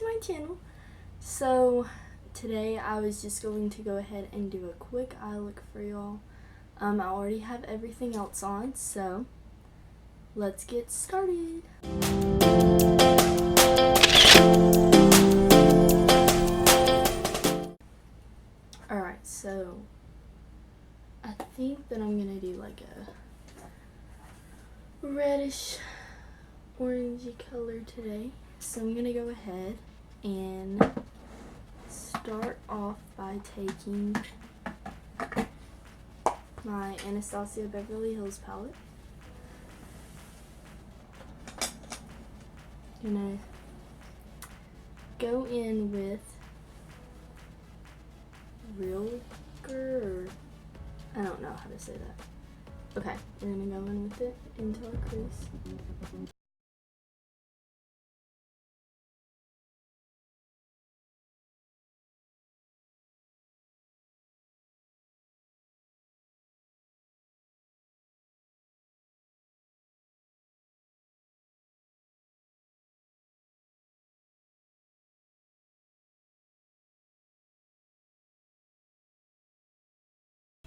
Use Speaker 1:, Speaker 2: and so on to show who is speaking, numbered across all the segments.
Speaker 1: to my channel. So today I was just going to go ahead and do a quick eye look for y'all. I already have everything else on, so let's get started. Alright, so I think that I'm gonna do like a reddish orangey color today. So I'm gonna go ahead and start off by taking my Anastasia Beverly Hills palette. Gonna go in with Realger, I don't know how to say that. Okay, we're gonna go in with it into our crease.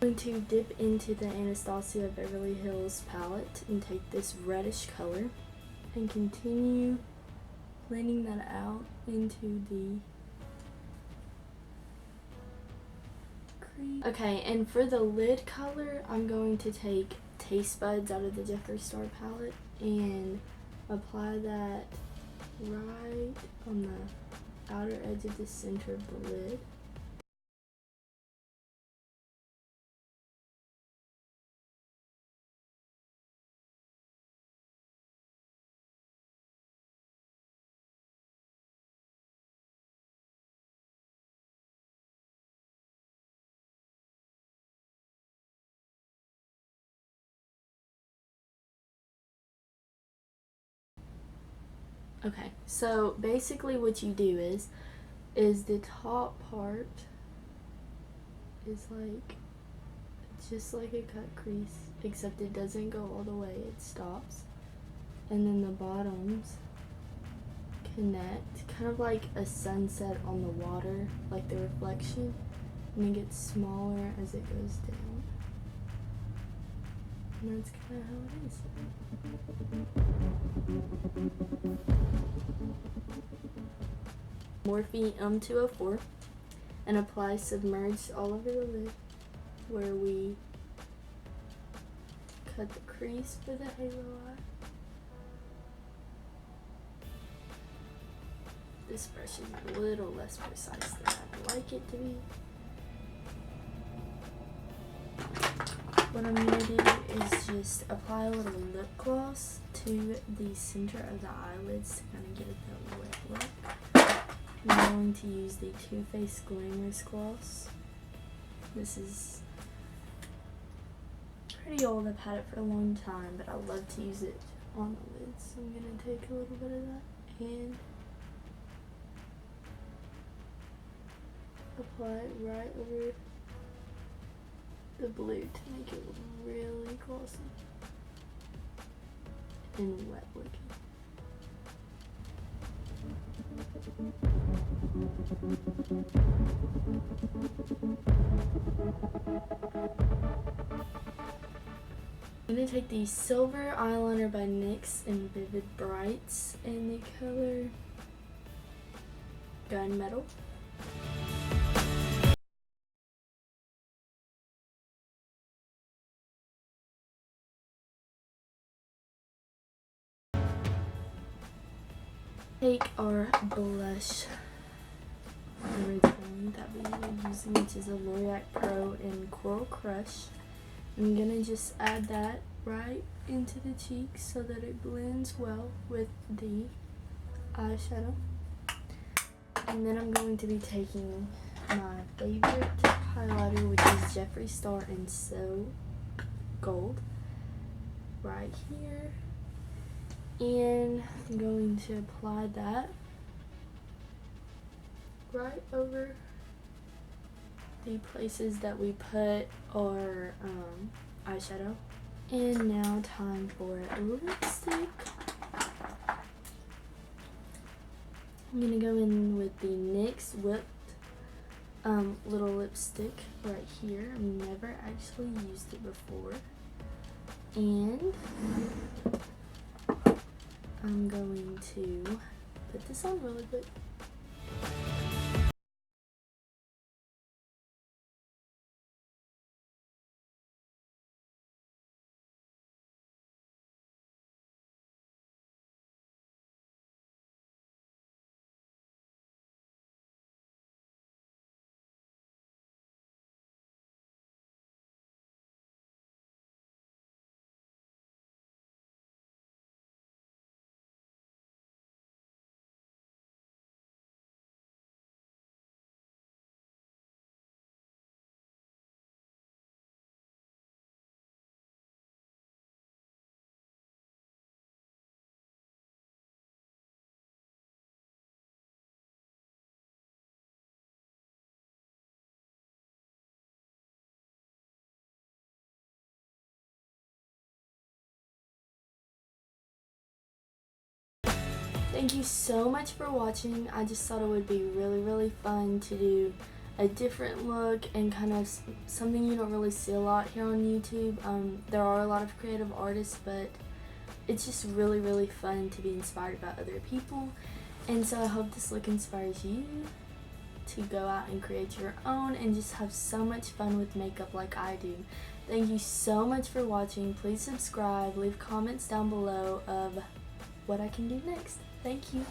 Speaker 1: I'm going to dip into the Anastasia Beverly Hills palette and take this reddish color and continue blending that out into the crease. Okay, and for the lid color, I'm going to take Taste Buds out of the Jeffree Star palette and apply that right on the outer edge of the center of the lid. Okay, so basically what you do is the top part is like just like a cut crease, except it doesn't go all the way, it stops. And then the bottoms connect, kind of like a sunset on the water, like the reflection, and it gets smaller as it goes down. And that's kind of how it is. Morphe M204 and apply submerged all over the lid where we cut the crease for the halo eye. This brush is a little less precise than I'd like it to be. What I'm going to do is just apply a little lip gloss to the center of the eyelids to kind of give it that wet look. I'm going to use the Too Faced Glamorous Gloss. This is pretty old, I've had it for a long time, but I love to use it on the lids. So I'm going to take a little bit of that and apply it right over the blue to make it really glossy and wet looking. I'm going to take the Silver Eyeliner by NYX in Vivid Brights in the color Gunmetal. Take our blush originally that we were using, which is a L'Oreal Pro in Coral Crush. I'm gonna just add that right into the cheeks so that it blends well with the eyeshadow. And then I'm going to be taking my favorite highlighter, which is Jeffree Star in So Gold, right here. And I'm going to apply that right over the places that we put our eyeshadow. And now time for lipstick. I'm gonna go in with the NYX Whipped little lipstick right here. I've never actually used it before. And I'm going to put this on really quick. Thank you so much for watching. I just thought it would be really fun to do a different look and kind of something you don't really see a lot here on YouTube. There are a lot of creative artists, but it's just really fun to be inspired by other people. And so I hope this look inspires you to go out and create your own and just have so much fun with makeup like I do. Thank you so much for watching. Please subscribe, leave comments down below of what I can do next. Thank you.